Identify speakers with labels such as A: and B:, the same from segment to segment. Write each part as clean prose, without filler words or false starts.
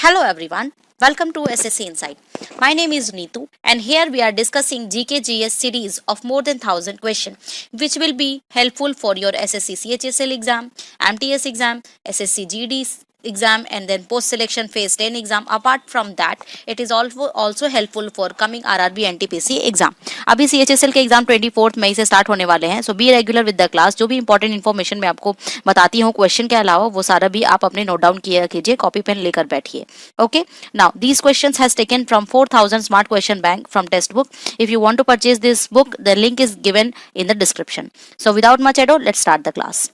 A: Hello everyone, welcome to SSC Insight. My name is Neetu and here we are discussing GK/GS series of more than 1000 questions which will be helpful for your SSC CHSL exam, MTS exam, SSC GD exam and then post selection phase 10 exam. Apart from that, it is also helpful for coming RRB NTPC exam. अभी CHSL के exam 24 मई से start होने वाले हैं. So be regular with the class. जो भी important information मैं आपको बताती हूँ क्वेश्चन के अलावा वो सारा भी आप अपने नोट डाउन किया कीजिए, कॉपी पेन लेकर बैठिए. Okay, now these questions has taken from 4000 smart question bank from textbook. If you want to purchase this book, the link is given in the description. So without much ado, let's start the class.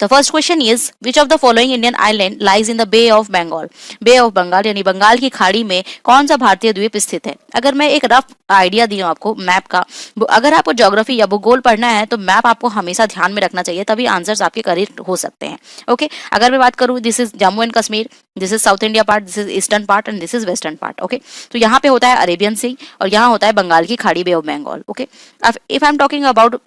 A: The first question is, which of the following Indian island lies in the Bay of Bengal? Bay of Bengal यानी बंगाल की खाड़ी में कौन सा भारतीय द्वीप स्थित है? अगर मैं एक रफ आइडिया दी हूँ आपको मैप का, अगर आपको ज्योग्राफी या भूगोल पढ़ना है तो मैप आपको हमेशा ध्यान में रखना चाहिए, तभी आंसर्स आपके करेक्ट हो सकते हैं. ओके, अगर मैं बात करूँ, this is Jammu and Kashmir, this is south India part, this is eastern part and this is western part. Okay, तो यहाँ पे होता है अरेबियन सी और यहाँ होता है बंगाल की खाड़ी, bay of Bengal. Okay, if I am talking about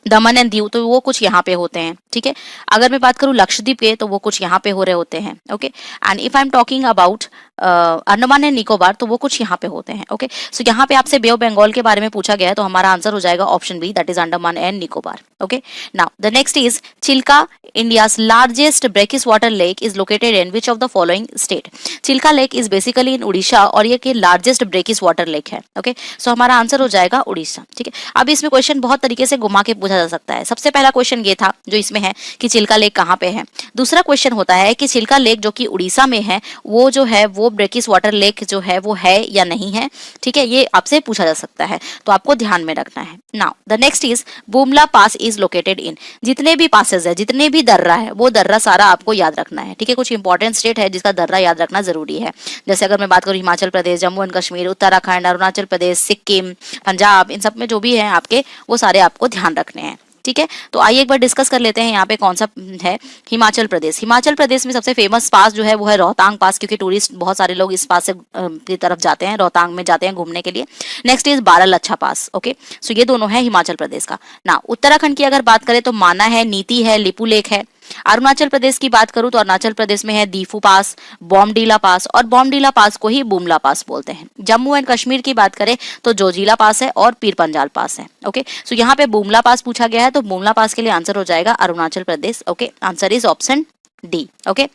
A: Daman and Diu तो वो कुछ यहाँ पे होते हैं. ठीक है, अगर मैं बात करूँ लक्षद्वीप के तो वो कुछ यहाँ पे हो रहे होते हैं. Okay, and if I am talking about Andaman and Nicobar तो वो कुछ यहाँ पे होते हैं. ओके, सो यहाँ पे आपसे बे ऑफ बंगाल के बारे में पूछा गया है तो हमारा आंसर हो जाएगा option B, that is Andaman and Nicobar. Okay, now the next is Chilka, India's largest brackish water lake is located in which of the following state? Chilka lake is basically in Orissa और ये के लार्जेस्ट ब्रेकिश वाटर लेक है. Okay, so हमारा answer हो जाएगा उड़ीसा. ठीक है, अब इसमें क्वेश्चन बहुत तरीके से घुमा के पूछा जा सकता है. सबसे पहला क्वेश्चन ये था जो इसमें है कि चिल्का लेक कहाँ पे है. दूसरा क्वेश्चन होता है कि चिल्का लेक जो कि उड़ीसा में है वो जो है वो ब्रेकिश वाटर लेक जो है वो है या नहीं है. ठीक है, ये आपसे पूछा जा सकता है तो आपको ध्यान में रखना है. Now the next is Bumla pass is located इन. जितने भी पासेस है, जितने भी दर्रा है, वो दर्रा सारा आपको याद रखना है. ठीक है, कुछ इंपॉर्टेंट स्टेट है जिसका दर्रा याद रखना जरूरी है. जैसे अगर मैं बात करूँ हिमाचल प्रदेश, जम्मू एंड कश्मीर, उत्तराखंड, अरुणाचल प्रदेश, सिक्किम, पंजाब, इन सब में जो भी है आपके वो सारे आपको ध्यान रखने हैं. ठीक है, तो आइए एक बार डिस्कस कर लेते हैं यहाँ पे कौन सा है. हिमाचल प्रदेश. हिमाचल प्रदेश में सबसे फेमस पास जो है वो है रोहतांग पास, क्योंकि टूरिस्ट बहुत सारे लोग इस पास से की तरफ जाते हैं, रोहतांग में जाते हैं घूमने के लिए. Next is Baralacha pass. Okay, so ये दोनों है हिमाचल प्रदेश का. ना उत्तराखंड की अगर बात करें तो माना है, नीति है, लिपू लेक है. अरुणाचल प्रदेश की बात करूं तो अरुणाचल प्रदेश में है दीफू पास, बॉमडीला पास और बॉमडीला पास को ही बुमला पास बोलते हैं. जम्मू एंड कश्मीर की बात करें तो जोजिला पास है और पीर पंजाल पास है. ओके, सो यहाँ पे बुमला पास पूछा गया है तो बुमला पास के लिए आंसर हो जाएगा Arunachal Pradesh. Okay, answer is option D. Okay,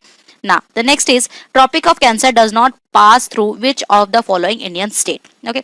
A: now the next is tropic of cancer does not pass through which of the following Indian state? Okay,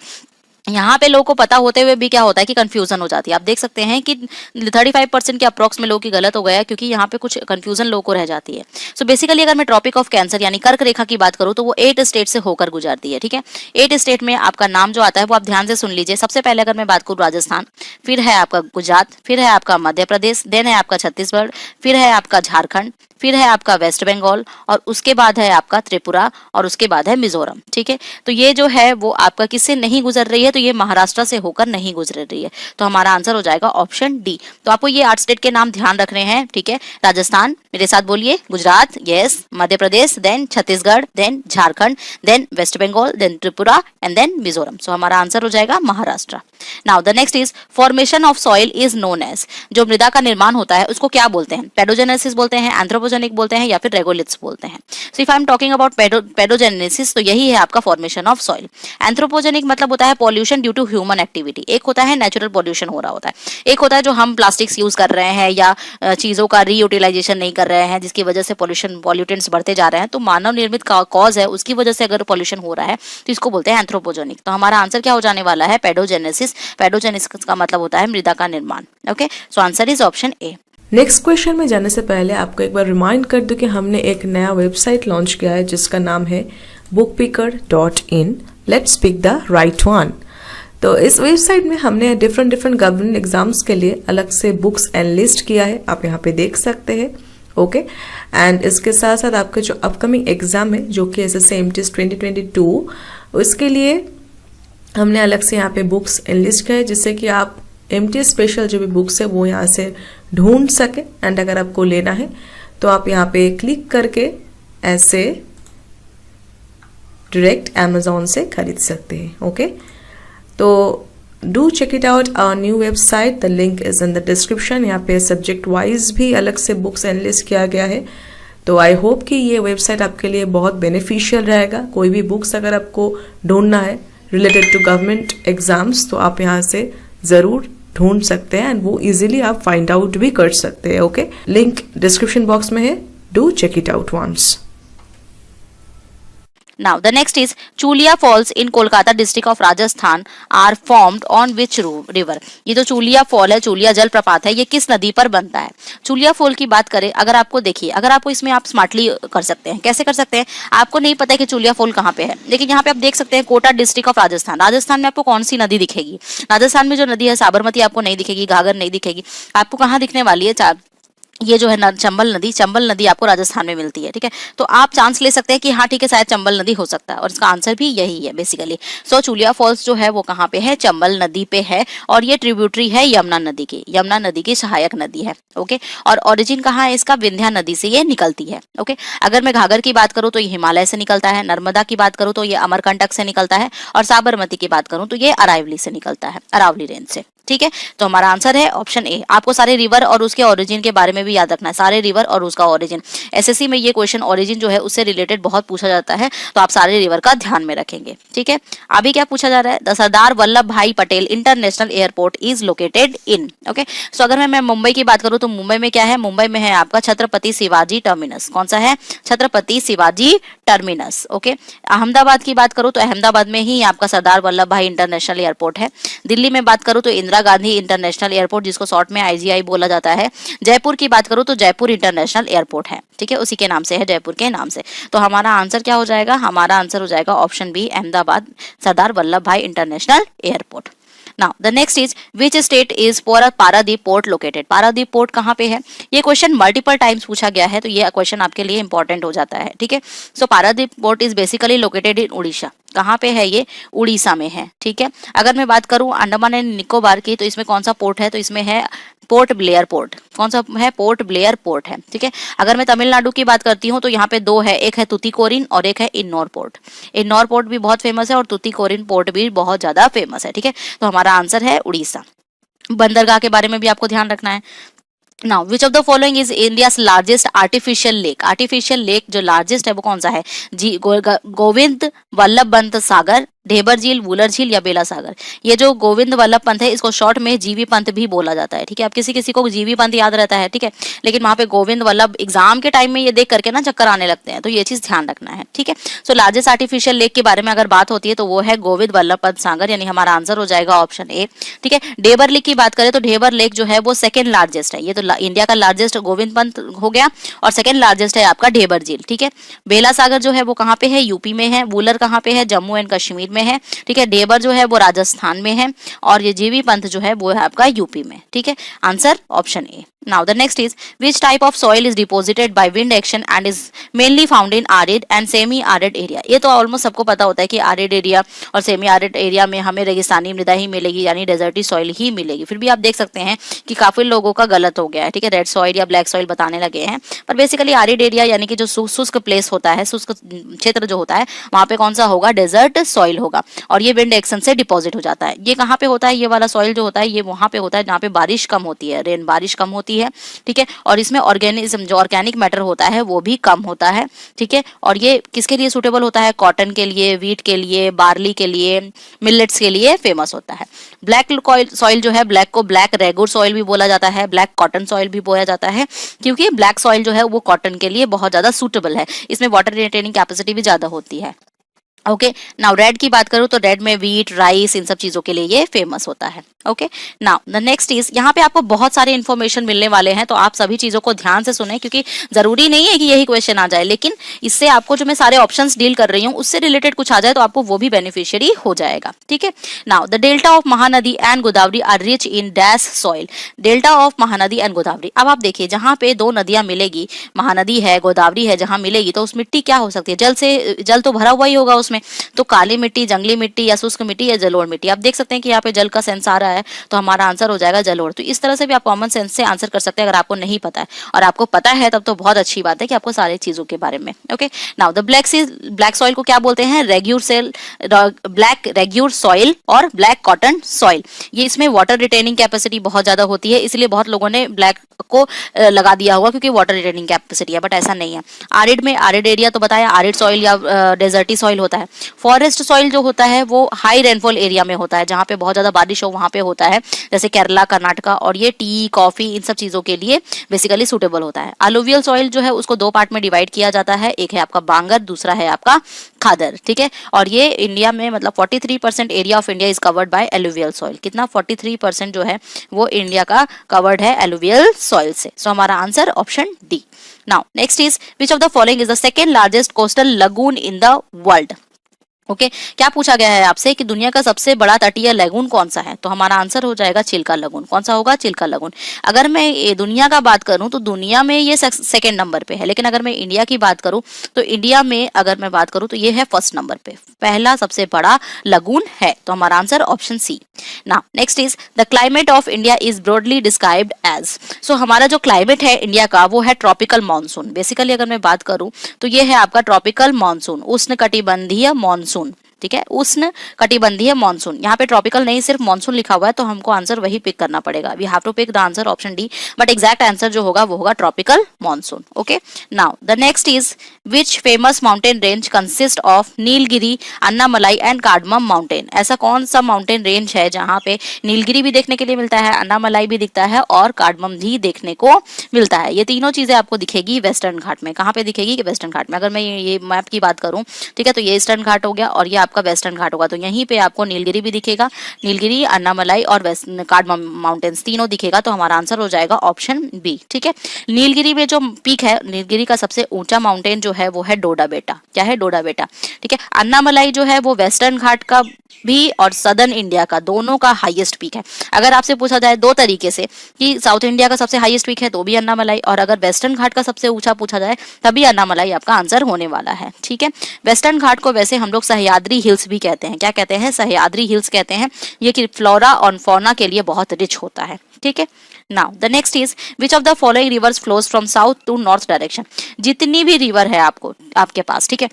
A: यहाँ पे लोगों को पता होते हुए भी क्या होता है कि कंफ्यूजन हो जाती है. आप देख सकते हैं कि 35% के अप्रोक्स में लोगों की गलत हो गया क्योंकि यहाँ पे कुछ कंफ्यूजन लोगों को रह जाती है. सो बेसिकली अगर मैं ट्रॉपिक ऑफ कैंसर यानी कर्क रेखा की बात करूँ तो वो 8 स्टेट से होकर गुजरती है. ठीक है, 8 स्टेट में आपका नाम जो आता है वो आप ध्यान से सुन लीजिए. सबसे पहले अगर मैं बात करूँ राजस्थान, फिर है आपका गुजरात, फिर है आपका मध्य प्रदेश, देन है आपका छत्तीसगढ़, फिर है आपका झारखंड, फिर है आपका वेस्ट बंगाल और उसके बाद है आपका त्रिपुरा और उसके बाद है मिजोरम. ठीक है, तो ये जो है वो आपका किससे नहीं गुजर रही है, तो ये महाराष्ट्र से होकर नहीं गुजर रही है. तो हमारा आंसर हो जाएगा ऑप्शन डी. तो आपको ये 8 स्टेट के नाम ध्यान रखने हैं. ठीक है, राजस्थान, मेरे साथ बोलिए, Gujarat, yes, Madhya Pradesh, then Chhattisgarh, then Jharkhand, then west Bengal, then Tripura and then Mizoram. So हमारा आंसर हो जाएगा Maharashtra. Now the next is formation of soil is known as. जो मृदा का निर्माण होता है उसको क्या बोलते हैं? पेडोजेनेसिस बोलते हैं, एंथ्रोपोजेनिक बोलते हैं या फिर रेगोलिथ्स बोलते हैं. सो if I am talking about paedogenesis तो यही है आपका फॉर्मेशन ऑफ सॉइल. एंथ्रोपोजेनिक मतलब होता है pollution due to human activity. एक होता है नेचुरल पॉल्यूशन हो रहा होता है, एक होता है जो हम प्लास्टिक्स यूज कर रहे हैं या चीजों का रीयूटिलाइजेशन नहीं कर रहे हैं जिसकी वजह से पॉल्यूटेंट्स बढ़ते जा रहे हैं. तो मानव निर्मित कॉज है, उसकी वजह से अगर पॉल्यूशन हो रहा है तो इसको बोलते हैं एंथ्रोपोजेनिक. तो हमारा आंसर क्या हो जाने वाला है? पेडोजेनेसिस. पेडोजेनेसिस का मतलब होता है मृदा का निर्माण. Okay, so answer is option A.
B: Next question में जाने से पहले आपको एक बार रिमाइंड कर दूं कि हमने एक नया वेबसाइट लॉन्च किया है जिसका नाम है bookpicker.in. Let's pick the right one. तो इस वेबसाइट में हमने डिफरेंट गवर्नमेंट एग्जाम्स के लिए अलग से बुक्स एनलिस्ट किया है, आप यहाँ पे देख सकते हैं. ओके, एंड इसके साथ साथ आपका जो अपकमिंग एग्जाम है जो कि SSC MTS 2022 उसके लिए हमने अलग से यहाँ पे बुक्स एनलिस्ट किया है जिससे कि आप MTS स्पेशल जो भी बुक्स है वो यहाँ से ढूंढ सके. एंड अगर आपको लेना है तो आप यहाँ पे क्लिक करके ऐसे डायरेक्ट Amazon से खरीद सकते हैं. ओके, तो do check it out our new website, the link is in the description. यहाँ पे सब्जेक्ट वाइज भी अलग से बुक्स एनलिस्ट किया गया है तो आई होप कि ये वेबसाइट आपके लिए बहुत बेनिफिशियल रहेगा। कोई भी बुक्स अगर आपको ढूंढना है रिलेटेड टू गवर्नमेंट एग्जाम्स तो आप यहाँ से ज़रूर ढूंढ सकते हैं एंड वो इजीली आप फाइंड आउट भी कर सकते हैं। ओके, लिंक डिस्क्रिप्शन बॉक्स में है, do check it out once.
A: Now the next is Chulia Falls in Kolkata district of Rajasthan are formed on which river? ये जो चूलिया फॉल है, चूलिया जलप्रपात है, ये किस नदी पर बनता है? चूलिया फॉल की बात करें, अगर आपको देखिए, अगर आपको इसमें आप स्मार्टली कर सकते हैं। कैसे कर सकते हैं? आपको नहीं पता है कि चूलिया फॉल कहाँ पे है, लेकिन यहाँ पे आप देख सकते हैं कोटा डिस्ट्रिक्ट ऑफ राजस्थान। राजस्थान में आपको कौन सी नदी दिखेगी? राजस्थान में जो नदी है साबरमती आपको नहीं दिखेगी, घाघर नहीं दिखेगी। आपको कहाँ दिखने वाली है? ये जो है चंबल नदी आपको राजस्थान में मिलती है। ठीक है, तो आप चांस ले सकते हैं कि हाँ ठीक है शायद चंबल नदी हो सकता है, और इसका आंसर भी यही है बेसिकली। सो चूलिया फॉल्स जो है वो कहाँ पे है? चंबल नदी पे है, और ये ट्रिब्यूटरी है यमुना नदी की सहायक नदी है। ओके, और ओरिजिन कहाँ है इसका? विंध्या नदी से ये निकलती है। ओके, अगर मैं घाघर की बात करूँ तो ये हिमालय से निकलता है, नर्मदा की बात करूँ तो ये अमरकंटक से निकलता है, और साबरमती की बात करूँ तो ये अरावली से निकलता है, अरावली रेंज से। ठीक है, तो हमारा आंसर है ऑप्शन ए। आपको सारे रिवर और उसके ओरिजिन के बारे में भी याद रखना है, सारे रिवर और उसका ओरिजिन। एसएससी में ये क्वेश्चन ओरिजिन जो है उससे रिलेटेड बहुत पूछा जाता है, तो आप सारे रिवर का ध्यान में रखेंगे। ठीक है, अभी क्या पूछा जा रहा है? The Sardar Vallabh Bhai Patel international airport is located in. Okay, so अगर मैं मुंबई की बात करूं तो मुंबई में क्या है? मुंबई में है आपका छत्रपति शिवाजी टर्मिनस। कौन सा है? छत्रपति शिवाजी टर्मिनस। ओके, अहमदाबाद की बात करूं तो अहमदाबाद में ही आपका सरदार वल्लभ भाई इंटरनेशनल एयरपोर्ट है। दिल्ली में बात करूं तो इंदिरा गांधी इंटरनेशनल एयरपोर्ट, जिसको शॉर्ट में आईजीआई बोला जाता है। जयपुर की बात करूं तो जयपुर इंटरनेशनल एयरपोर्ट है। ठीक है, उसी के नाम से है, जयपुर के नाम से। तो हमारा आंसर क्या हो जाएगा? हमारा आंसर हो जाएगा ऑप्शन बी, अहमदाबाद सरदार वल्लभ भाई international airport. Now the next is which state is Paradip port located? Paradip port कहाँ पे है? ये क्वेश्चन मल्टीपल टाइम्स पूछा गया है, तो ये क्वेश्चन आपके लिए इंपॉर्टेंट हो जाता है। ठीक है, so Paradip port is basically located in Orissa. कहाँ पे है ये? उड़ीसा में है। ठीक है, अगर मैं बात करूं अंडमान एंड निकोबार की तो इसमें कौन सा पोर्ट है? तो इसमें है पोर्ट ब्लेयर पोर्ट। कौन सा है? पोर्ट ब्लेयर पोर्ट है। ठीक है, अगर मैं तमिलनाडु की बात करती हूँ तो यहाँ पे दो है, एक है तुतीकोरिन और एक है इन्नौर पोर्ट। इन्नौर पोर्ट भी बहुत फेमस है और तुतीकोरिन पोर्ट भी बहुत ज्यादा फेमस है। ठीक है, तो हमारा आंसर है उड़ीसा। बंदरगाह के बारे में भी आपको ध्यान रखना है। Now which of the following is India's largest artificial lake? Artificial lake जो लार्जेस्ट है वो कौन सा है? गोविंद वल्लभ पंत सागर, ढेबर झील, वुलर झील या बेला सागर? ये जो गोविंद वल्लभ पंत है इसको शॉर्ट में जीवी पंत भी बोला जाता है। ठीक है, अब किसी किसी को जीवी पंत याद रहता है, ठीक है, लेकिन वहां पे गोविंद वल्लभ एग्जाम के टाइम में ये देख करके ना चक्कर आने लगते हैं, तो ये चीज ध्यान रखना है। ठीक है, सो लार्जेस्ट आर्टिफिशियल लेक के बारे में अगर बात होती है तो वो है गोविंद वल्लभ पंत सागर, यानी हमारा आंसर हो जाएगा ऑप्शन ए। ठीक है, ढेबर लेक की बात करें तो ढेबर लेक जो है वो सेकंड लार्जेस्ट है। ये तो इंडिया का लार्जेस्ट गोविंद पंत हो गया, और सेकंड लार्जेस्ट है आपका ढेबर झील। ठीक है, बेला सागर जो है वो कहाँ पे है? यूपी में है। वुलर कहाँ पे है? जम्मू एंड कश्मीर में है। ठीक है, ढेबर जो है वो राजस्थान में है, और ये जीवी पंत जो है वो है आपका यूपी में। ठीक है, answer option A. Now the next is which type of soil is deposited by wind action and is mainly found in arid and semi arid area? ये तो ऑलमोस्ट सबको पता होता है कि arid area और semi arid area में हमें रेगिस्तानी मृदा ही मिलेगी, यानी डेजर्टी सॉइल ही मिलेगी। फिर भी आप देख सकते हैं कि काफी लोगों का गलत हो गया है। ठीक है, रेड सॉइल या ब्लैक सॉइल बताने लगे हैं, पर बेसिकली arid area यानी कि जो शुष्क प्लेस होता है, शुष्क क्षेत्र जो होता है, वहां पे कौन सा होगा? डेजर्ट सॉइल होगा, और ये विंड एक्शन से डिपॉजिट हो जाता है। ये कहाँ पे होता है? ये वाला सॉइल जो होता है ये वहां पे होता है जहाँ पे बारिश कम होती है, बारिश कम होती है। ठीक है, और इसमें ऑर्गेनिज्म जो ऑर्गेनिक मैटर होता है वो भी कम होता है। ठीक है, और ये किसके लिए सूटेबल होता है? कॉटन के लिए, वीट के लिए, बार्ली के लिए, मिलेट्स के लिए फेमस होता है। ब्लैक सॉइल जो है, ब्लैक को ब्लैक रेगुर सॉइल भी बोला जाता है, ब्लैक कॉटन सॉइल भी बोला जाता है, क्योंकि ब्लैक सॉइल जो है वो कॉटन के लिए बहुत ज्यादा सूटेबल है, इसमें वाटर रिटेनिंग कैपेसिटी भी ज्यादा होती है। ओके, नाउ रेड की बात करूं तो रेड में वीट, राइस, इन सब चीजों के लिए ये फेमस होता है। Okay, now the next is, यहाँ पे आपको बहुत सारे इन्फॉर्मेशन मिलने वाले हैं, तो आप सभी चीजों को ध्यान से सुने, क्योंकि जरूरी नहीं है कि यही क्वेश्चन आ जाए, लेकिन इससे आपको जो मैं सारे ऑप्शंस डील कर रही हूँ उससे रिलेटेड कुछ आ जाए तो आपको वो भी बेनिफिशियरी हो जाएगा। ठीक है, now the delta of Mahanadi and Godavari are rich in dash soil? Delta of Mahanadi and Godavari, अब आप देखिए जहाँ पे दो नदियां मिलेगी, महानदी है, गोदावरी है, जहाँ मिलेगी तो उस मिट्टी क्या हो सकती है? जल से, जल तो भरा हुआ ही होगा उसमें, उसमें, तो काली मिट्टी, जंगली मिट्टी या शुष्क मिट्टी या जलोढ़ मिट्टी। आप देख सकते हैं कि यहाँ पे जल का सेंस आ रहा है, तो हमारा आंसर हो जाएगा जलोढ़। तो इस तरह से भी आप कॉमन सेंस से आंसर कर सकते हैं अगर आपको नहीं पता है, और आपको पता है तब तो बहुत अच्छी बात है कि आपको सारी चीजों के बारे में। Okay, now the black soil को क्या बोलते हैं? ब्लैक रेग्यूर सॉइल और ब्लैक कॉटन सॉइल। ये इसमें वाटर रिटेनिंग कैपेसिटी बहुत ज्यादा होती है, इसलिए बहुत लोगों ने ब्लैक को लगा दिया होगा क्योंकि वाटर रिटेनिंग कैपेसिटी है, बट ऐसा नहीं है। आरिड में, आरिड एरिया तो बताया, आरिड सॉइल या डेजर्टी सॉइल होता है। फॉरेस्ट सॉइल जो होता है वो हाई रेनफॉल एरिया में होता है, जहाँ पे बहुत ज्यादा बारिश हो वहाँ पे होता है, जैसे केरला, कर्नाटका, और ये टी, कॉफी, इन सब चीजों के लिए बेसिकली सुटेबल होता है। अलुवियल सॉइल जो है उसको दो पार्ट में डिवाइड किया जाता है, एक है आपका बांगर, दूसरा है आपका खादर, ठीक है। और ये इंडिया में मतलब 43% area of India is covered by alluvial soil. कितना? 43% जो है वो इंडिया का कवर्ड है एलुवियल सॉइल से। सो हमारा answer option D. Now next is which of the following is the second largest coastal lagoon in the world? Okay, क्या पूछा गया है आपसे कि दुनिया का सबसे बड़ा तटीय लगून कौन सा है? तो हमारा आंसर हो जाएगा चिल्का लगून। कौन सा होगा? चिल्का लगून। अगर मैं ये दुनिया का बात करूं तो दुनिया में ये सेकंड नंबर पे है, लेकिन अगर मैं इंडिया की बात करूं तो इंडिया में अगर मैं बात करूं तो ये है फर्स्ट नंबर पे, पहला सबसे बड़ा लगून है। तो हमारा answer option C. Now next is the climate of India is broadly described as. So हमारा जो क्लाइमेट है इंडिया का वो है ट्रॉपिकल मानसून। बेसिकली अगर मैं बात करूं तो ये है आपका ट्रॉपिकल मानसून, उष्णकटिबंधीय मानसून, ठीक है, उष्ण कटिबंधीय मानसून। यहाँ पे ट्रॉपिकल नहीं सिर्फ मानसून लिखा हुआ है, तो हमको आंसर वही पिक करना पड़ेगा। We have to pick the answer option D, but exact answer जो होगा वो होगा tropical monsoon. Okay, now the next is which famous mountain range consist of Nilgiri, Annamalai and cardamom mountain? ऐसा कौन सा माउंटेन रेंज है जहाँ पे नीलगिरी भी देखने के लिए मिलता है, अन्नामलाई भी दिखता है और कार्डमम भी देखने को मिलता है? ये तीनों चीजें आपको दिखेगी वेस्टर्न घाट में। कहाँ पे दिखेगी? कि वेस्टर्न घाट में। अगर मैं ये मैप की बात करूँ, ठीक है, तो ये ईस्टर्न घाट हो गया और ये आपका वेस्टर्न घाट होगा, तो यहीं पे आपको नीलगिरी भी दिखेगा, नीलगिरी, अन्नामलाई और कार्डमम माउंटेन्स तीनों दिखेगा। तो हमारा आंसर हो जाएगा ऑप्शन बी, ठीक है। नीलगिरी में जो पीक है, नीलगिरी का सबसे ऊंचा माउंटेन जो है वो है डोडा बेटा। क्या है? डोडा बेटा, ठीक है। अन्नामलाई जो है वो वेस्टर्न घाट का भी और सदर्न इंडिया का दोनों का हाईएस्ट पीक है। अगर आपसे पूछा जाए दो तरीके से कि साउथ इंडिया का सबसे हाईएस्ट पीक है तो भी अन्नामलाई, और अगर वेस्टर्न घाट का सबसे ऊंचा पूछा जाए तभी अन्नामलाई आपका आंसर होने वाला है, ठीक है। वेस्टर्न घाट को वैसे हम लोग सह्याद्री हिल्स भी कहते हैं। क्या कहते हैं? सह्याद्री हिल्स कहते हैं। ये कि फ्लोरा और फौना के लिए बहुत रिच होता है, ठीक है। Now the next is which of the following rivers flows from south to north direction? जितनी भी रिवर है आपके पास, ठीक है,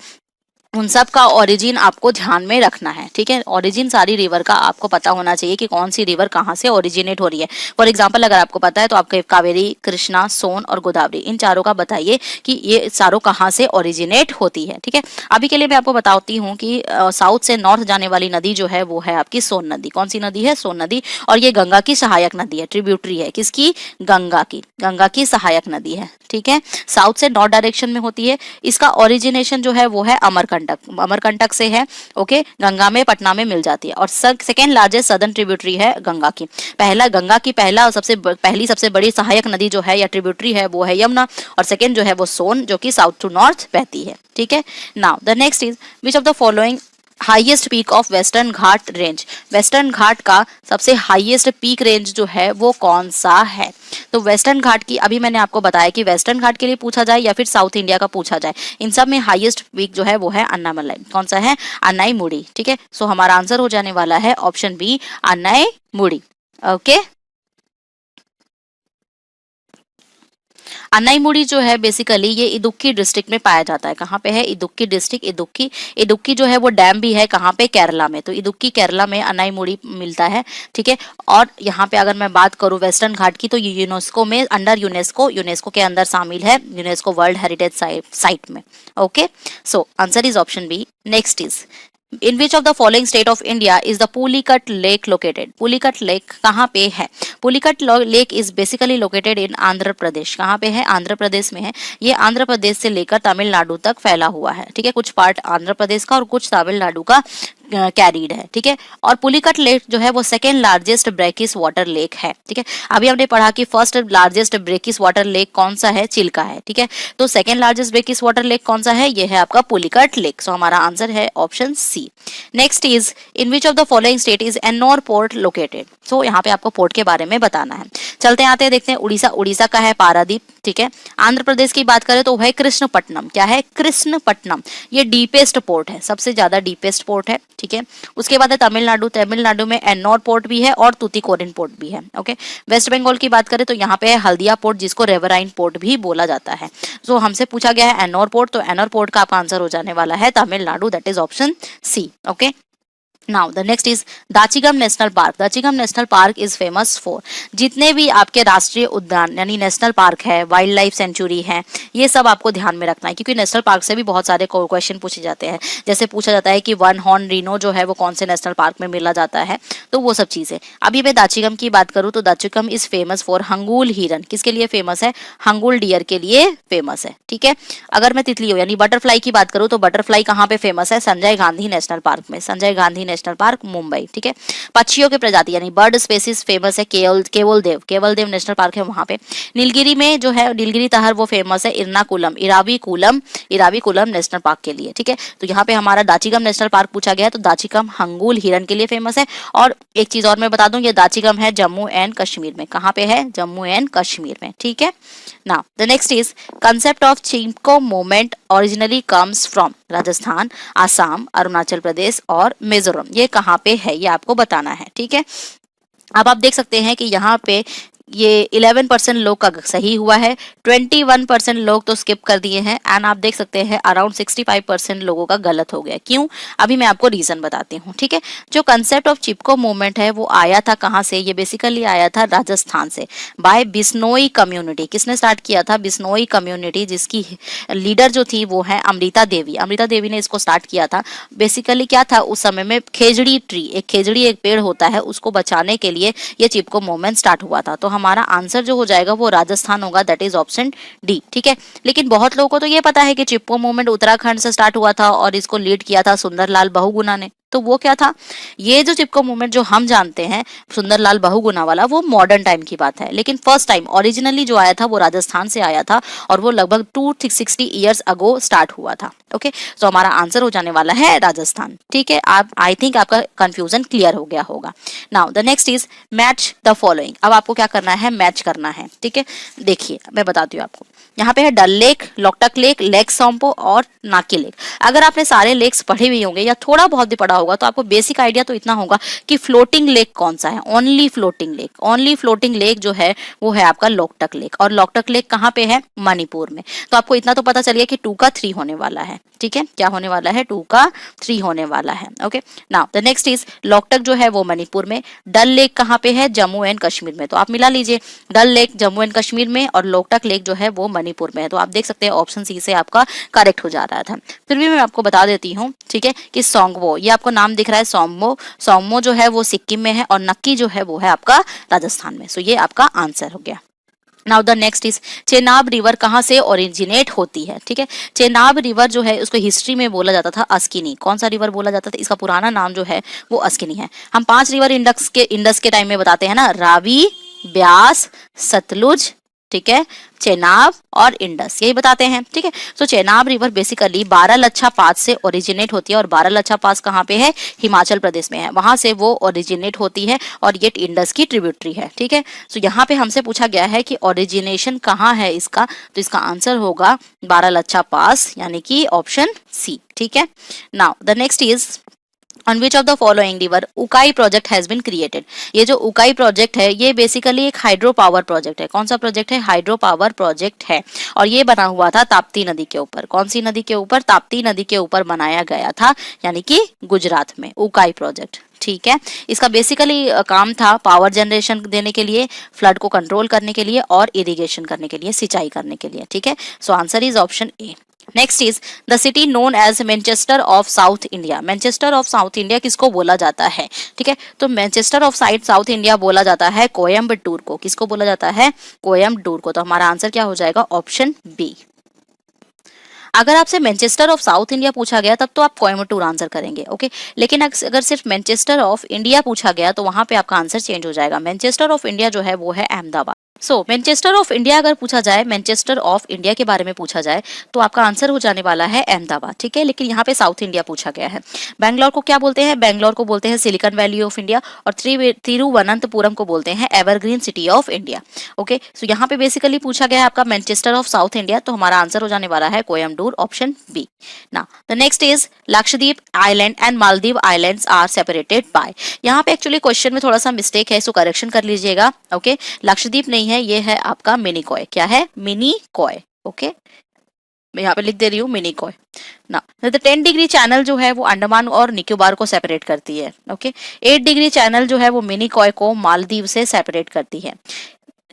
A: उन सब का ओरिजिन आपको ध्यान में रखना है, ठीक है। ओरिजिन सारी रिवर का आपको पता होना चाहिए कि कौन सी रिवर कहाँ से ओरिजिनेट हो रही है। फॉर एग्जांपल अगर आपको पता है तो आपके कावेरी, कृष्णा, सोन और गोदावरी, इन चारों का बताइए कि ये चारों कहाँ से ओरिजिनेट होती है, ठीक है। अभी के लिए मैं आपको बताती हूँ कि साउथ से नॉर्थ जाने वाली नदी जो है वो है आपकी सोन नदी। कौन सी नदी है? सोन नदी। और ये गंगा की सहायक नदी है, ट्रिब्यूटरी है। किसकी? गंगा की सहायक नदी है, ठीक है। साउथ से नॉर्थ डायरेक्शन में होती है। इसका ओरिजिनेशन जो है वो है अमरकंटक से है, ओके। गंगा में, पटना में मिल जाती है। और सेकेंड लार्जेस्ट सदर्न ट्रिब्यूटरी है गंगा की। गंगा की पहली सबसे बड़ी सहायक नदी जो है या ट्रिब्यूटरी है वो है यमुना, और सेकेंड जो है वो सोन, जो कि साउथ टू नॉर्थ बहती है, ठीक है। Now the next is which of the following highest peak of western Ghat range? Western Ghat का सबसे हाईएस्ट पीक रेंज जो है वो कौन सा है? तो वेस्टर्न घाट की अभी मैंने आपको बताया कि वेस्टर्न घाट के लिए पूछा जाए या फिर साउथ इंडिया का पूछा जाए, इन सब में हाईएस्ट पीक जो है वो है अन्नामलाई। कौन सा है? अन्नाईमुड़ी, ठीक है। सो हमारा आंसर हो जाने वाला है ऑप्शन बी, अन्नाईमुड़ी, ओके। अन्नाईमुड़ी जो है बेसिकली ये इदुक्की डिस्ट्रिक्ट में पाया जाता है। कहाँ पे है? इदुक्की डिस्ट्रिक्ट। इदुक्की जो है वो डैम भी है कहाँ पे? केरला में। तो इदुक्की केरला में अन्नाईमुड़ी मिलता है, ठीक है। और यहाँ पे अगर मैं बात करूँ वेस्टर्न घाट की तो ये यूनेस्को में अंडर यूनेस्को के अंदर शामिल है, यूनेस्को वर्ल्ड हेरिटेज साइट में, okay. So answer is option B. Next is In which of the following state of India is the Pulicat Lake located? Pulicat lake कहाँ पे है? Pulicat lake is basically located in Andhra Pradesh. कहाँ पे है? आंध्र प्रदेश में है। ये आंध्र प्रदेश से लेकर तमिलनाडु तक फैला हुआ है, ठीक है। कुछ पार्ट आंध्र प्रदेश का और कुछ तमिलनाडु का कैरीड है, ठीक है। और पुलिकट लेक जो है वो second largest brackish water lake है, ठीक है। अभी हमने पढ़ा कि first largest brackish water lake कौन सा है, चिल्का है, ठीक है। तो second largest brackish water lake कौन सा है, ये है आपका पुलिकट लेक। सो हमारा आंसर है option C. Next is in which of the following state is Ennore port located. So यहाँ पे आपको पोर्ट के बारे में बताना है। चलते आते हैं, देखते हैं। उड़ीसा, उड़ीसा का है पारादीप, ठीक है। आंध्र प्रदेश की बात करें तो वह है कृष्णपट्टनम। क्या है, कृष्णपट्टनम। ये डीपेस्ट पोर्ट है, सबसे ज्यादा डीपेस्ट पोर्ट है, ठीक है। उसके बाद है तमिलनाडु, तमिलनाडु में एन्नोर पोर्ट भी है और तूतीकोरिन पोर्ट भी है, ओके। वेस्ट बंगाल की बात करें तो यहाँ पे है हल्दिया पोर्ट, जिसको रेवराइन पोर्ट भी बोला जाता है। सो हमसे पूछा गया है एन्नोर पोर्ट, तो एन्नोर पोर्ट का आपका आंसर हो जाने वाला है Tamil Nadu, that is option C, okay. Now the next is Dachigam national park. Dachigam national park is famous for, जितने भी आपके राष्ट्रीय उद्यान यानी नेशनल पार्क है, वाइल्ड लाइफ सेंचुरी है, ये सब आपको ध्यान में रखना है, क्योंकि नेशनल पार्क से भी बहुत सारे क्वेश्चन पूछे जाते हैं। जैसे पूछा जाता है कि वन हॉर्न रिनो जो है वो कौन से नेशनल पार्क में मिला जाता है, तो वो सब चीजें। अभी मैं दाचिगम की बात करूँ तो दाचिगम इज फेमस फॉर हंगुल हिरन। किसके लिए फेमस है, हंगुल डियर के लिए फेमस है, ठीक है। अगर मैं तितलियों यानी बटरफ्लाई की बात करूँ तो बटरफ्लाई कहाँ पे फेमस है, संजय गांधी नेशनल पार्क में, संजय गांधी नेशनल पार्क मुंबई, ठीक है। पक्षियों की प्रजाति यानी बर्ड स्पेसिस फेमस है केवलदेव, केवलदेव नेशनल पार्क है वहां पे। नीलगिरी में जो है नीलगिरी तहर वो फेमस है इरनाकुलम, इराविकुलम नेशनल पार्क के लिए, ठीक है। तो यहाँ पे हमारा दाचिगम नेशनल पार्क पूछा गया है, तो दाचिगम हंगुल हिरन के लिए फेमस है। और एक चीज और मैं बता दूं, ये दाचिगम है जम्मू एंड कश्मीर में। कहाँ पे है, जम्मू एंड कश्मीर में, ठीक है। Now the next is concept of Chipko movement originally comes from Rajasthan, Assam, Arunachal Pradesh और मिजोरम। ये कहाँ पे है, ये आपको बताना है, ठीक है। अब आप देख सकते हैं कि यहाँ पे ये 11% लोग का सही हुआ है, 21% लोग तो स्किप कर दिए हैं, एंड आप देख सकते हैं अराउंड 65% लोगों का गलत हो गया। क्यों, अभी मैं आपको रीजन बताती हूँ, ठीक है। जो कंसेप्ट ऑफ चिपको मूवमेंट है वो आया था कहाँ से, ये बेसिकली आया था राजस्थान से, बाय बिश्नोई कम्युनिटी। किसने स्टार्ट किया था, बिश्नोई कम्युनिटी, जिसकी लीडर जो थी वो है अमृता देवी। अमृता देवी ने इसको स्टार्ट किया था। बेसिकली क्या था उस समय में, खेजड़ी ट्री, एक खेजड़ी एक पेड़ होता है, उसको बचाने के लिए ये चिपको मूवमेंट स्टार्ट हुआ था। तो हमारा आंसर जो हो जाएगा वो राजस्थान होगा, दैट इज ऑप्शन डी, ठीक है। लेकिन बहुत लोगों को तो ये पता है कि चिपको मूवमेंट उत्तराखंड से स्टार्ट हुआ था और इसको लीड किया था सुंदरलाल बहुगुणा ने। तो वो क्या था, ये जो चिपको मूवमेंट जो हम जानते हैं सुंदरलाल बहुगुणा वाला, वो मॉडर्न टाइम की बात है। लेकिन फर्स्ट टाइम ओरिजिनली जो आया था वो राजस्थान से आया था, और वो लगभग 260 ईयर्स अगो स्टार्ट हुआ था, ओके। तो हमारा आंसर हो जाने वाला है राजस्थान, ठीक है। आप आई थिंक आपका कंफ्यूजन क्लियर हो गया होगा। Now the next is match the following. अब आपको क्या करना है, मैच करना है, ठीक है। देखिए मैं बताती हूँ आपको, यहाँ पे है Dal lake, Loktak lake, lake Sompo और नाकी लेक। अगर आपने सारे लेक्स पढ़े हुए होंगे या थोड़ा बहुत भी पढ़ा होगा तो आपको बेसिक आइडिया तो इतना होगा कि फ्लोटिंग लेक कौन सा है। ओनली फ्लोटिंग लेक जो है वो है आपका लोकटक लेक, और लोकटक लेक कहाँ पे है, मणिपुर में। तो आपको इतना तो पता चल गया कि 2 का 3 होने वाला है, ठीक है। क्या होने वाला है, 2 का 3 होने वाला है, okay. Now the next is Loktak जो है वो मणिपुर में, डल लेक कहाँ पे है, जम्मू एंड कश्मीर में। तो आप मिला लीजिए, डल लेक जम्मू एंड कश्मीर में और लोकटक लेक जो है वो मणिपुर में है। तो आप देख सकते हैं ऑप्शन सी से आपका करेक्ट हो जा रहा था। फिर भी मैं आपको बता देती हूँ, ठीक है, कि सोंगबो, ये आपको नाम दिख रहा है सोंगबो, सोंगबो जो है वो सिक्किम में है, और नक्की जो है वो है आपका राजस्थान में। सो ये आपका आंसर हो गया। Now the next is Chenab river कहाँ से ओरिजिनेट होती है, ठीक है। चेनाब रिवर जो है उसको हिस्ट्री में बोला जाता था अस्किनी। कौन सा रिवर बोला जाता था, इसका पुराना नाम जो है वो अस्किनी है। हम 5 रिवर इंडस के टाइम में बताते हैं ना, रावी, ब्यास, सतलुज, ठीक है, चेनाब और इंडस, यही बताते हैं, ठीक है। तो चेनाब रिवर बेसिकली बारालाचा पास से ओरिजिनेट होती है, और बारालाचा पास कहाँ पे है, हिमाचल प्रदेश में है, वहां से वो ओरिजिनेट होती है, और ये इंडस की ट्रिब्यूटरी है, ठीक है। तो यहाँ पे हमसे पूछा गया है कि ओरिजिनेशन कहाँ है इसका, तो इसका आंसर होगा बारालाचा पास, यानी कि ऑप्शन सी, ठीक है। Now the next is On which of the following river Ukai project has been created. ये जो उकाई प्रोजेक्ट है ये बेसिकली एक हाइड्रो पावर प्रोजेक्ट है। कौन सा प्रोजेक्ट है, हाइड्रो पावर प्रोजेक्ट है, और ये बना हुआ था ताप्ती नदी के ऊपर। कौन सी नदी के ऊपर, ताप्ती नदी के ऊपर बनाया गया था, यानी कि गुजरात में उकाई प्रोजेक्ट, ठीक है। इसका बेसिकली काम था पावर जनरेशन देने के लिए, फ्लड को कंट्रोल करने के लिए, और इरिगेशन करने के लिए, सिंचाई करने के लिए, ठीक है। So answer is option A. Next is the city known as Manchester of South India. Manchester of South India किसको बोला जाता है, ठीक है। तो मैनचेस्टर ऑफ साउथ इंडिया बोला जाता है कोयम्बटूर को। किसको बोला जाता है, कोयम्बटूर को। तो हमारा आंसर क्या हो जाएगा, ऑप्शन बी। अगर आपसे मैनचेस्टर ऑफ साउथ इंडिया पूछा गया तब तो आप कोयम्बटूर आंसर करेंगे, ओके। लेकिन अगर सिर्फ मैनचेस्टर ऑफ इंडिया पूछा गया तो वहां पे आपका आंसर चेंज हो जाएगा। मैनचेस्टर ऑफ इंडिया जो है वो है अहमदाबाद। सो मैनचेस्टर ऑफ इंडिया अगर पूछा जाए, मैनचेस्टर ऑफ इंडिया के बारे में पूछा जाए तो आपका आंसर हो जाने वाला है अहमदाबाद, ठीक है। लेकिन यहाँ पे साउथ इंडिया पूछा गया है। बैंगलोर को क्या बोलते हैं? बैंगलोर को बोलते हैं सिलिकॉन वैली ऑफ इंडिया, और तिरुवनंतपुरम को बोलते हैं evergreen city of India, okay. So यहाँ पे बेसिकली पूछा गया है आपका मैनचेस्टर ऑफ साउथ इंडिया, तो हमारा आंसर हो जाने वाला है Coimbatore, option B. Now the next is Lakshadweep island and Maldives islands are separated by. यहाँ पे एक्चुअली क्वेश्चन में थोड़ा सा मिस्टेक है, इसको करेक्शन कर लीजिएगा, ओके। लक्षद्वीप नहीं है, ये है आपका मिनिकॉय। क्या है? मिनिकॉय, ओके। मैं यहाँ पे लिख दे रही हूँ मिनिकॉय ना। द 10 डिग्री चैनल जो है वो अंडमान और निकोबार को सेपरेट करती है, ओके। 8 डिग्री चैनल जो है वो मिनिकॉय को मालदीव से सेपरेट करती है।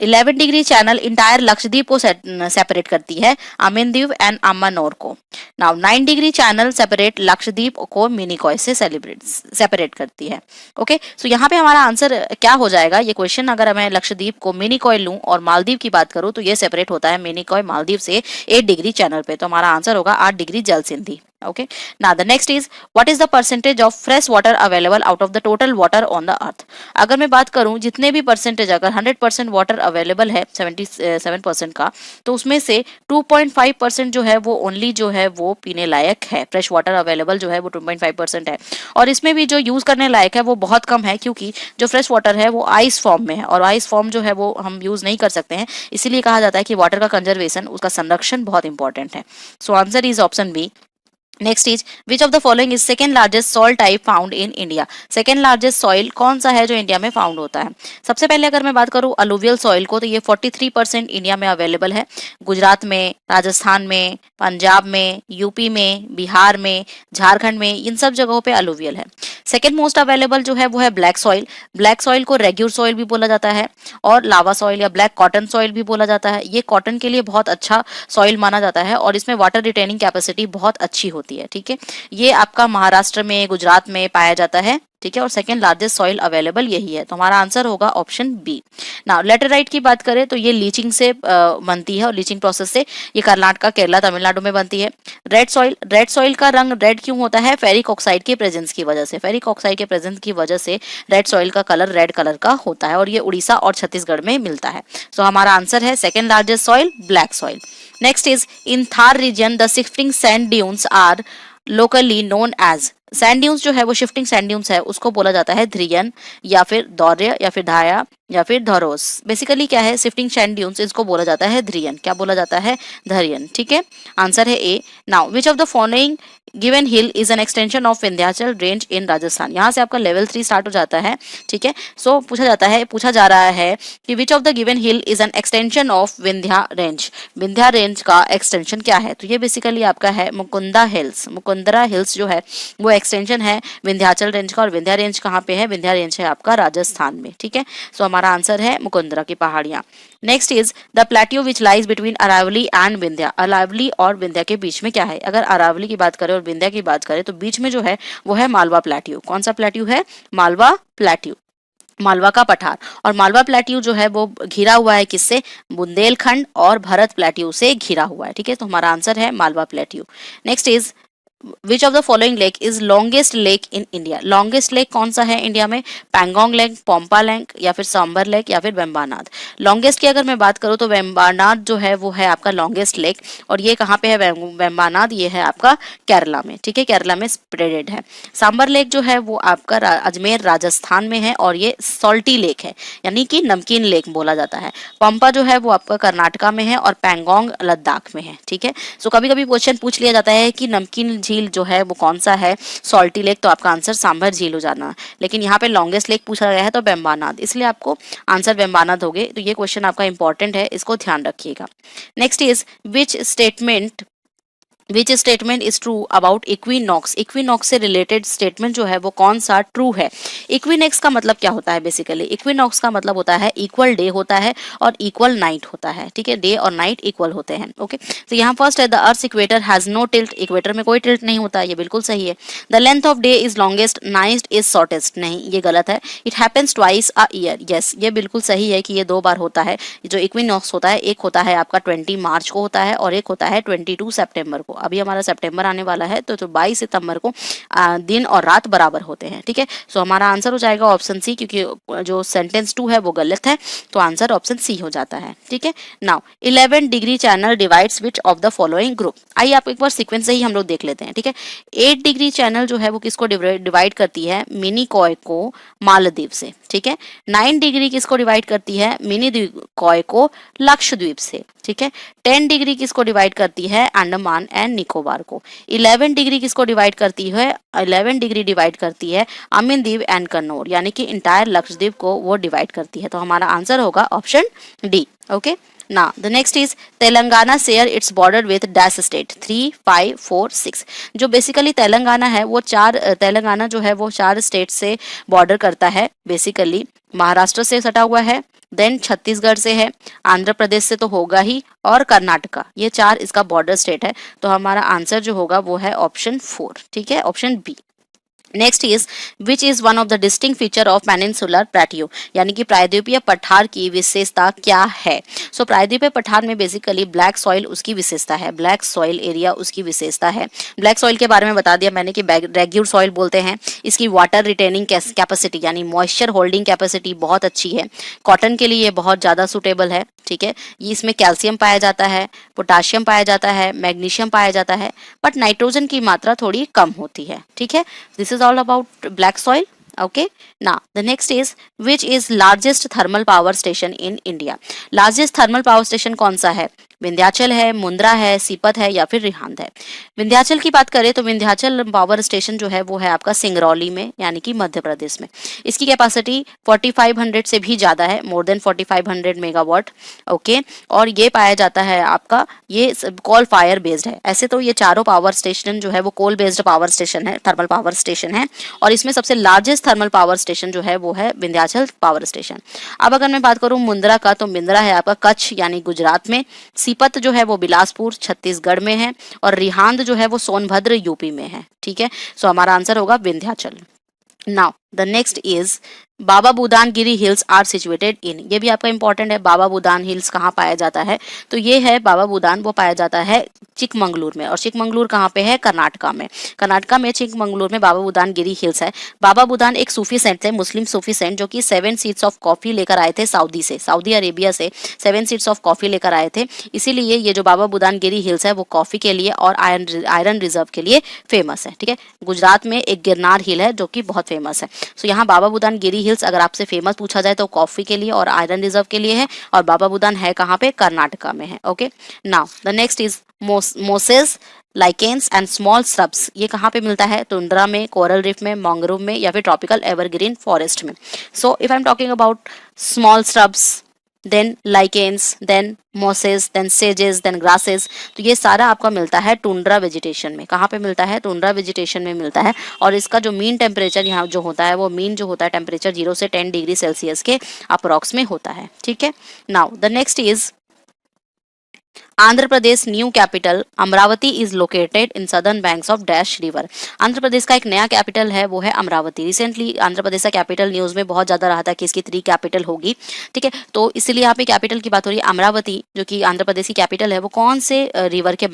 A: 11 डिग्री चैनल इंटायर लक्षद्वीप को सेपरेट करती है, अमेंदीव एंड अम्मानोर को। Now 9 degree channel separate Lakshadweep को मिनिकॉय से सेपरेट करती है, ओके। सो यहाँ पे हमारा आंसर क्या हो जाएगा? ये क्वेश्चन अगर मैं लक्षद्वीप को मिनिकॉय लूं और मालदीव की बात करूं तो ये सेपरेट होता है मिनिकॉय मालदीव से 8 डिग्री चैनल पे, तो हमारा आंसर होगा 8 डिग्री जल Sindhi, okay. Now the next is what is the percentage of fresh water available out of the total water on the earth? अगर मैं बात करूं जितने भी परसेंटेज, अगर 100% वाटर अवेलेबल है 77% का, तो उसमें से 2.5% जो है वो ओनली जो है वो पीने लायक है। फ्रेश वाटर अवेलेबल जो है वो 2.5% है, और इसमें भी जो यूज करने लायक है वो बहुत कम है, क्योंकि जो फ्रेश वाटर है वो आइस फॉर्म में है, और आइस फॉर्म जो है वो हम यूज नहीं कर सकते हैं। इसीलिए कहा जाता है कि वाटर का कंजर्वेशन, उसका संरक्षण बहुत इंपॉर्टेंट है। So answer is option B. Next is which of the following is second largest soil type found in India? Second largest soil कौन सा है जो इंडिया में फाउंड होता है? सबसे पहले अगर मैं बात करूं अलुवियल सॉइल को, तो ये 43% इंडिया में अवेलेबल है। गुजरात में, राजस्थान में, पंजाब में, यूपी में, बिहार में, झारखंड में, इन सब जगहों पे अलुवियल है। सेकेंड मोस्ट अवेलेबल जो है वो है ब्लैक सॉइल। ब्लैक सॉइल को रेग्यूर सॉइल भी बोला जाता है, और लावा सॉइल या ब्लैक कॉटन सॉइल भी बोला जाता है। ये कॉटन के लिए बहुत अच्छा सॉइल माना जाता है, और इसमें वाटर रिटेनिंग कैपेसिटी बहुत अच्छी होती है, ठीक है। ये आपका महाराष्ट्र में, गुजरात में पाया जाता है, ठीक है। और सेकंड लार्जेस्ट सॉइल अवेलेबल यही है, तो हमारा आंसर होगा ऑप्शन बी। नाउ लेटेराइट की बात करें तो ये लीचिंग से बनती है, और लीचिंग प्रोसेस से ये कर्नाटक, केरला, तमिलनाडु में बनती है। रेड सॉइल का रंग रेड क्यों होता है? फेरिक ऑक्साइड के प्रेजेंस की वजह से। फेरिक ऑक्साइड के प्रेजेंस की वजह से रेड सॉइल का कलर रेड कलर का होता है, और ये उड़ीसा और छत्तीसगढ़ में मिलता है। सो हमारा आंसर है second largest soil black soil. Next is in Thar region the shifting sand dunes are locally known as. Sand dunes जो है वो शिफ्टिंग सैंड ड्यून्स है, उसको बोला जाता है ध्रियन, या फिर दौर्य, या फिर धाया, या फिर धरोस। बेसिकली क्या है? शिफ्टिंग सैंड ड्यून्स, इसको बोला जाता है ध्रियन। क्या बोला जाता है? धरियन, ठीक है। आंसर है A. Now which of the following given hill is an extension of Vindhyachal range in Rajasthan? यहाँ से आपका लेवल 3 स्टार्ट हो जाता है, ठीक है। सो पूछा जा रहा है कि विच of the given hill is an extension of Vindhya range? Vindhya range का एक्सटेंशन क्या है? तो ये बेसिकली आपका है मुकुंदा हिल्स। मुकुंदरा हिल्स जो है वो एक्सटेंशन है विंध्याचल रेंज का, और विंध्या रेंज कहाँ पे है? विंध्या रेंज है आपका राजस्थान में, ठीक है। सो हमारा आंसर है मुकुंदरा की पहाड़ियां। Next is the plateau which lies between Aravalli and Vindhya. Aravalli और विंध्या के बीच में क्या है? अगर अरावली की बात करें और विंध्या की बात करें तो बीच में जो है वो है मालवा प्लेट्यू। कौन सा प्लेट्यू है? मालवा प्लेट्यू, मालवा का पठार। और मालवा प्लेट्यू जो है वो घिरा हुआ है किससे? बुंदेलखंड और भरत प्लेट्यू से घिरा हुआ है, ठीक है। तो हमारा आंसर है Malwa plateau. Next is which of the following lake is longest lake in India? Longest lake कौन सा है इंडिया में? पैंगोंग लेक, पोम्पा लेक, या फिर सांबर लेक, या फिर वेम्बानाथ। लॉन्गेस्ट की अगर मैं बात करूं तो वेम्बानाथ जो है वो है आपका लॉन्गेस्ट लेक, और ये कहाँ पे है वेम्बानाथ? ये है आपका केरला में, ठीक है। केरला में स्प्रेडेड है। सांबर लेक जो है वो आपका अजमेर राजस्थान में है, और ये सॉल्टी लेक है, यानी कि नमकीन लेक बोला जाता है। पंपा जो है वो आपका कर्नाटका में है, और पैंगोंग लद्दाख में है, ठीक है। सो कभी कभी क्वेश्चन पूछ लिया जाता है कि नमकीन झील जो है वो कौन सा है? सॉल्टी लेक, तो आपका आंसर सांभर झील हो जाना। लेकिन यहाँ पे लॉन्गेस्ट लेक पूछा गया है तो वेम्बानाथ, इसलिए आपको आंसर वेम्बानाथ हो गए। तो ये क्वेश्चन आपका इंपॉर्टेंट है, इसको ध्यान रखिएगा। Next is which statement is true about equinox? Equinox से रिलेटेड स्टेटमेंट जो है वो कौन सा ट्रू है? इक्विनेक्स का मतलब क्या होता है? बेसिकली इक्विनॉक्स का मतलब होता है इक्वल डे होता है और इक्वल नाइट होता है, ठीक है। डे और नाइट इक्वल होते हैं, ओके। तो यहाँ फर्स्ट है the earth equator has no tilt. Equator में कोई टिल्ट नहीं होता, ये बिल्कुल सही है। The length of day is longest, night is shortest, नहीं, ये गलत है। It happens twice a year, yes, ये बिल्कुल सही है कि ये 2 बार होता है। जो इक्विनॉक्स होता है, एक होता है आपका 20 मार्च को होता है, और एक होता है 22 सितंबर को। अभी हमारा सितंबर आने वाला है, तो 22 सितंबर को दिन और रात बराबर होते हैं, ठीक है। सो हमारा आंसर हो जाएगा ऑप्शन सी, क्योंकि जो सेंटेंस 2 है वो गलत है, तो आंसर ऑप्शन सी हो जाता है, ठीक है। Now 11 degree channel divides which of the following group. आइए आप एक बार सीक्वेंस से ही हम लोग देख लेते हैं, ठीक है। 8 डिग्री चैनल जो है वो किसको डिवाइड करती है, मिनी कॉय को मालदीव से, ठीक है। 9 डिग्री किसको डिवाइड करती है, मिनी कॉय को लक्षद्वीप से, ठीक है। 10 डिग्री किसको डिवाइड करती है, अंडमान एंड निकोबार को। 11 डिग्री किसको डिवाइड करती है, 11 डिग्री डिवाइड करती है अमीन द्वीप एंड कन्नौर, यानी कि इंटायर लक्षद्वीप को वो डिवाइड करती है। तो हमारा आंसर होगा option D, okay. Now the next is Telangana share its border with dash state 3, 5, 4, 6। जो बेसिकली तेलंगाना है वो तेलंगाना जो है वो 4 स्टेट से बॉर्डर करता है। बेसिकली महाराष्ट्र से सटा हुआ है, देन छत्तीसगढ़ से है, आंध्र प्रदेश से तो होगा ही, और कर्नाटका, ये 4 इसका बॉर्डर स्टेट है। तो हमारा आंसर जो होगा वो है ऑप्शन 4, ठीक है, option B. Next is which is one of the distinct feature of peninsular plateau, यानी कि प्रायद्वीपीय पठार की विशेषता क्या है। सो प्रायद्वीपीय पठार में बेसिकली ब्लैक सॉइल उसकी विशेषता है, ब्लैक सॉइल एरिया उसकी विशेषता है। ब्लैक सॉइल के बारे में बता दिया मैंने कि रेग्यूर सॉइल बोलते हैं। इसकी वाटर रिटेनिंग कैपेसिटी यानी मॉइस्चर होल्डिंग कैपेसिटी बहुत अच्छी है। कॉटन के लिए ये बहुत ज़्यादा सुटेबल है, ठीक है। ये इसमें कैल्शियम पाया जाता है, पोटाशियम पाया जाता है, मैग्नीशियम पाया जाता है, बट नाइट्रोजन की मात्रा थोड़ी कम होती है, ठीक है। This is all about black soil, okay। Now the next is which is largest thermal power station in India। largest thermal power station कौन सा है, विंध्याचल है, मुंद्रा है, सीपत है या फिर रिहांद है। विंध्याचल की बात करें तो विंध्याचल पावर स्टेशन जो है वो है आपका सिंगरौली में, यानी कि मध्य प्रदेश में। इसकी कैपेसिटी 4500 से भी ज़्यादा है, मोर देन 4500 मेगावाट, ओके। और ये पाया जाता है आपका, ये कोल फायर बेस्ड है। ऐसे तो ये चारों पावर स्टेशन जो है वो कोल बेस्ड पावर स्टेशन है, थर्मल पावर स्टेशन है, और इसमें सबसे लार्जेस्ट थर्मल पावर स्टेशन जो है वो है विंध्याचल पावर स्टेशन। अब अगर मैं बात करूँ मुंद्रा का, तो मुंद्रा है आपका कच्छ यानी गुजरात में, सीपत जो है वो बिलासपुर छत्तीसगढ़ में है, और रिहांद जो है वो सोनभद्र यूपी में है, ठीक है। सो हमारा आंसर होगा Vindhyachal. Now the next is Baba Budan Giri hills are situated in. ये भी आपका इंपॉर्टेंट है, बाबा बुदान हिल्स कहाँ पाया जाता है, तो ये है बाबा बुदान, वो पाया जाता है चिकमंगलूर में। और चिकमंगलूर कहाँ पे है, कर्नाटका में। कर्नाटका में चिकमंगलूर में बाबा बुदान गिरी हिल्स है। बाबा बुदान एक सूफी सेंट थे, मुस्लिम सूफी सेंट, जो कि 7 सीड्स ऑफ कॉफी लेकर आए थे सऊदी अरेबिया से 7 सीड्स ऑफ कॉफी लेकर आए थे। इसीलिए ये जो बाबा बुदान गिरी हिल्स है वो कॉफी के लिए और आयरन रिजर्व के लिए फेमस है, ठीक है। गुजरात में एक गिरनार हिल है जो कि बहुत फेमस है। सो यहाँ बाबा बुदान गिरी हिल्स अगर आपसे फेमस पूछा जाए तो कॉफी के लिए और आयरन रिजर्व के लिए है, और बाबा बुदान है कहाँ पे, कर्नाटका में है, okay. Now the next is Moses lichens and small shrubs. ये कहाँ पे मिलता है, टुंड्रा में, कोरल रीफ में, मैंग्रोव में या फिर ट्रॉपिकल एवरग्रीन फॉरेस्ट में। So if I am talking about small shrubs, then lichens, then mosses, then सेजेस, देन ग्रासेस, तो ये सारा आपका मिलता है टुंड्रा वेजिटेशन में। कहाँ पे मिलता है, टुंड्रा वेजिटेशन में मिलता है। और इसका जो मीन टेम्परेचर यहाँ जो होता है वो मीन जो होता है टेम्परेचर 0 से 10 डिग्री सेल्सियस के अप्रॉक्स में होता है, ठीक है। Now the next is Andhra Pradesh new capital Amaravati is located in southern banks of dash river. Andhra Pradesh का एक नया कैपिटल है वो है अमरावती। रिसेंटली आंध्र प्रदेश का कैपिटल न्यूज में बहुत ज्यादा रहा था कि इसकी 3 कैपिटल होगी, ठीक है। तो इसलिए यहाँ पे कैपिटल की बात हो रही है। अमरावती जो कि आंध्र प्रदेश की कैपिटल है वो कौन से रिवर के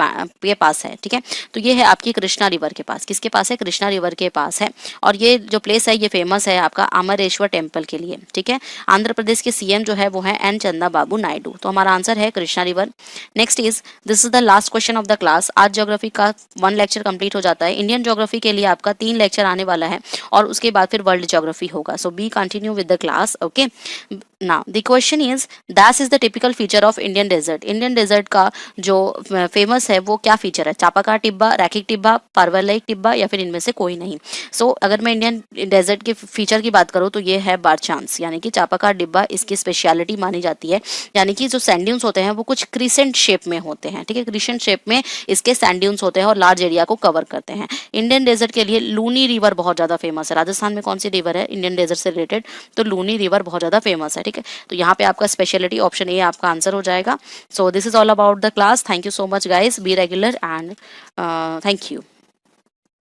A: पास है, ठीक है। तो ये है आपकी कृष्णा रिवर के पास। किसके पास है, कृष्णा रिवर के पास है। और ये जो प्लेस है ये फेमस है आपका अमरेश्वर टेम्पल के लिए, ठीक है। आंध्र प्रदेश के सीएम जो है वो है एन चंद्रबाबू नायडू। तो हमारा आंसर है Krishna river. Next is this is the last question of the class. आज ज्योग्राफी का 1 लेक्चर कंप्लीट हो जाता है। इंडियन ज्योग्राफी के लिए आपका 3 लेक्चर आने वाला है और उसके बाद फिर वर्ल्ड ज्योग्राफी होगा। So be continue with the class, okay. Now the question is that is the typical feature of Indian desert. Indian desert का जो फेमस है वो क्या फीचर है, चापाकार टिब्बा, रैखिक टिब्बा, पर्वतलाइक टिब्बा या फिर इनमें से कोई नहीं। सो अगर मैं इंडियन डेजर्ट के फीचर की बात करूँ तो ये है बारचांस, यानी कि चापाकार टिब्बा इसकी स्पेशलिटी मानी जाती है। यानी कि जो सैंड ड्यून्स होते हैं वो कुछ क्रिसेंट शेप में होते हैं, ठीक है। क्रिसेंट शेप में इसके सैंड ड्यून्स होते हैं और लार्ज एरिया को कवर करते हैं। इंडियन डेजर्ट के लिए लूनी रिवर बहुत ज्यादा फेमस है। राजस्थान में कौन सी रिवर है इंडियन डेजर्ट से रिलेटेड, तो लूनी रिवर बहुत ज्यादा फेमस है, ठीक है। तो यहाँ पे आपका स्पेशलिटी ऑप्शन ए आपका आंसर हो जाएगा। So this is all about the class. Thank you so much guys, be regular and thank you.